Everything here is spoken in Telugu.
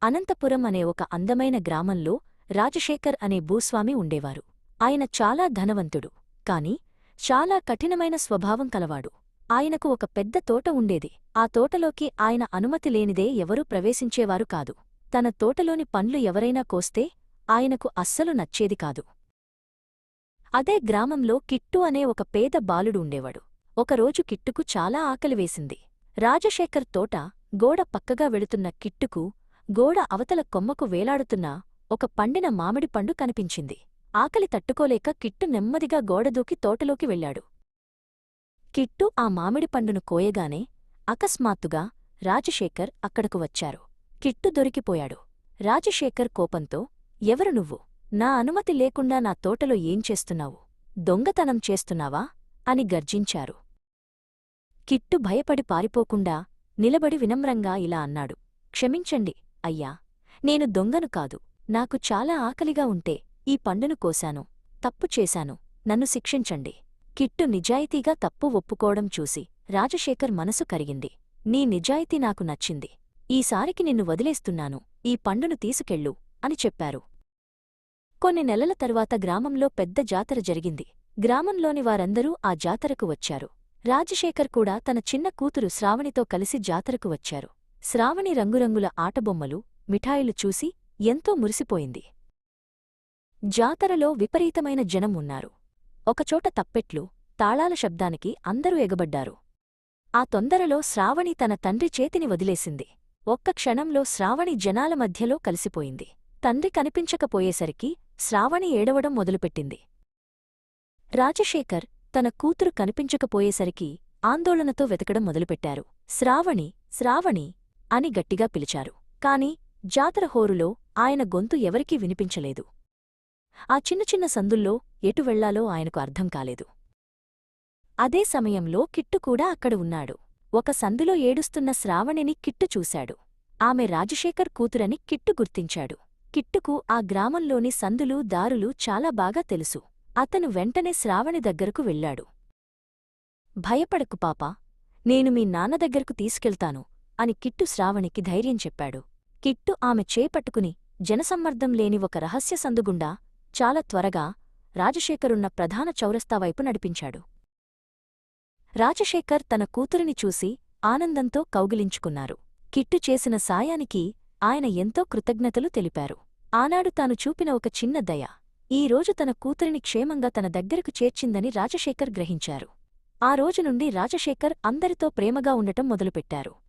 అనంతపురం అనే ఒక అందమైన గ్రామంలో రాజశేఖర్ అనే భూస్వామి ఉండేవారు. ఆయన చాలా ధనవంతుడు, కాని చాలా కఠినమైన స్వభావం కలవాడు. ఆయనకు ఒక పెద్ద తోట ఉండేది. ఆ తోటలోకి ఆయన అనుమతి లేనిదే ఎవరూ ప్రవేశించేవారు కాదు. తన తోటలోని పండ్లు ఎవరైనా కోస్తే ఆయనకు అస్సలు నచ్చేది కాదు. అదే గ్రామంలో కిట్టు అనే ఒక పేద బాలుడు ఉండేవాడు. ఒకరోజు కిట్టుకు చాలా ఆకలివేసింది. రాజశేఖర్ తోట గోడ పక్కగా వెళుతున్న కిట్టుకు గోడ అవతల కొమ్మకు వేలాడుతున్న ఒక పండిన మామిడి పండు కనిపించింది. ఆకలి తట్టుకోలేక కిట్టు నెమ్మదిగా గోడదూకి తోటలోకి వెళ్ళాడు. కిట్టు ఆ మామిడి పండును కోయగానే అకస్మాత్తుగా రాజశేఖర్ అక్కడకు వచ్చారు. కిట్టు దొరికిపోయాడు. రాజశేఖర్ కోపంతో, ఎవరు నువ్వు? నా అనుమతి లేకుండా నా తోటలో ఏం చేస్తున్నావు? దొంగతనం చేస్తున్నావా? అని గర్జించారు. కిట్టు భయపడి పారిపోకుండా నిలబడి వినమ్రంగా ఇలా అన్నాడు. క్షమించండి అయ్యా, నేను దొంగను కాదు. నాకు చాలా ఆకలిగా ఉంటే ఈ పండును కోశాను. తప్పు చేశాను, నన్ను శిక్షించండి. కిట్టు నిజాయితీగా తప్పు ఒప్పుకోవడం చూసి రాజశేఖర్ మనసు కరిగింది. నీ నిజాయితీ నాకు నచ్చింది. ఈసారికి నిన్ను వదిలేస్తున్నాను. ఈ పండును తీసుకెళ్ళు అని చెప్పారు. కొన్ని నెలల తరువాత గ్రామంలో పెద్ద జాతర జరిగింది. గ్రామంలోని వారందరూ ఆ జాతరకు వచ్చారు. రాజశేఖర్ కూడా తన చిన్న కూతురు శ్రావణితో కలిసి జాతరకు వచ్చారు. శ్రావణి రంగురంగుల ఆటబొమ్మలు, మిఠాయిలు చూసి ఎంతో మురిసిపోయింది. జాతరలో విపరీతమైన జనం ఉన్నారు. ఒకచోట తప్పెట్లు, తాళాల శబ్దానికి అందరూ ఎగబడ్డారు. ఆ తొందరలో శ్రావణి తన తండ్రి చేతిని వదిలేసింది. ఒక్క క్షణంలో శ్రావణి జనాల మధ్యలో కలిసిపోయింది. తండ్రి కనిపించకపోయేసరికి శ్రావణి ఏడవడం మొదలుపెట్టింది. రాజశేఖర్ తన కూతురు కనిపించకపోయేసరికి ఆందోళనతో వెతకడం మొదలుపెట్టారు. శ్రావణి, శ్రావణి అని గట్టిగా పిలిచారు. కాని జాతర హోరులో ఆయన గొంతు ఎవరికీ వినిపించలేదు. ఆ చిన్న చిన్న సందుల్లో ఎటు వెళ్లాలో ఆయనకు అర్థం కాలేదు. అదే సమయంలో కిట్టు కూడా అక్కడ ఉన్నాడు. ఒక సందులో ఏడుస్తున్న శ్రావణిని కిట్టు చూశాడు. ఆమె రాజశేఖర్ కూతురని కిట్టు గుర్తించాడు. కిట్టుకు ఆ గ్రామంలోని సందులు, దారులు చాలా బాగా తెలుసు. అతను వెంటనే శ్రావణి దగ్గరకు వెళ్ళాడు. భయపడకు పాపా, నేను మీ నాన్న దగ్గరకు తీసుకెళ్తాను అని కిట్టు శ్రావణికి ధైర్యం చెప్పాడు. కిట్టు ఆమె చేపట్టుకుని జనసమ్మర్దం లేని ఒక రహస్య సందుగుండా చాలా త్వరగా రాజశేఖరున్న ప్రధాన చౌరస్తావైపు నడిపించాడు. రాజశేఖర్ తన కూతురిని చూసి ఆనందంతో కౌగిలించుకున్నారు. కిట్టు చేసిన సాయానికి ఆయన ఎంతో కృతజ్ఞతలు తెలిపారు. ఆనాడు తాను చూపిన ఒక చిన్న దయ ఈ రోజు తన కూతురిని క్షేమంగా తన దగ్గరకు చేర్చిందని రాజశేఖర్ గ్రహించారు. ఆ రోజు నుండి రాజశేఖర్ అందరితో ప్రేమగా ఉండటం మొదలుపెట్టారు.